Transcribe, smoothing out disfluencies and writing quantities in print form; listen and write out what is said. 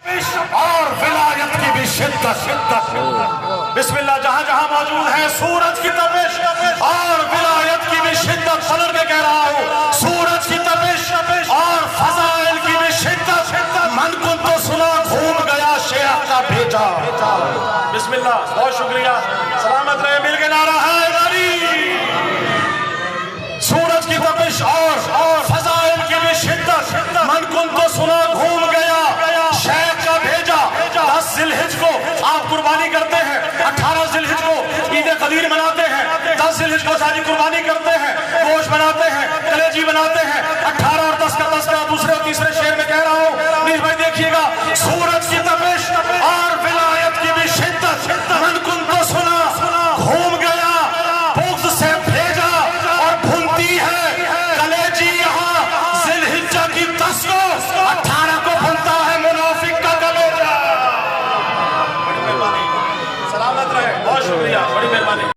اور ولایت کی بھی شدت بسم اللہ جہاں جہاں موجود ہے سورج کی تپش اور ولایت کی بھی شدت پلٹ کے کہہ رہا ہوں سورج کی تپش اور فضائل کی بھی شدت من کن تو سنا گھوم گیا شیخ کا بھیجا بسم اللہ بہت شکریہ سلامت رہے مل کے نعرہ ہے غری سورج کی تپش اور فضائل کی بھی شدت من کن تو سنا گھوم گیا شیخ کا بھیجا 10 ذی الحج کو آپ قربانی کرتے ہیں 18 ذی الحج کو عید قدیر مناتے ہیں 10 ذی الحج کو شادی قربانی کرتے ہیں گوشت بناتے ہیں کلیجی بناتے ہیں 18 اور 10 کا دوسرے اور تیسرے شعر میں کہہ رہا ہوں نیز بھائی دیکھیے گا سورج کی تپش اور ولایت کی بھی شدت من کن تو سنا گھوم گیا بغض سے بھیجا اور بھنتی ہے کلیجی یہاں ذی الحجہ کی 10 کو 18 کو بھنتا ہے منافق کا کلیجہ بڑی مہربانی سلامت رہے بہت شکریہ بڑی مہربانی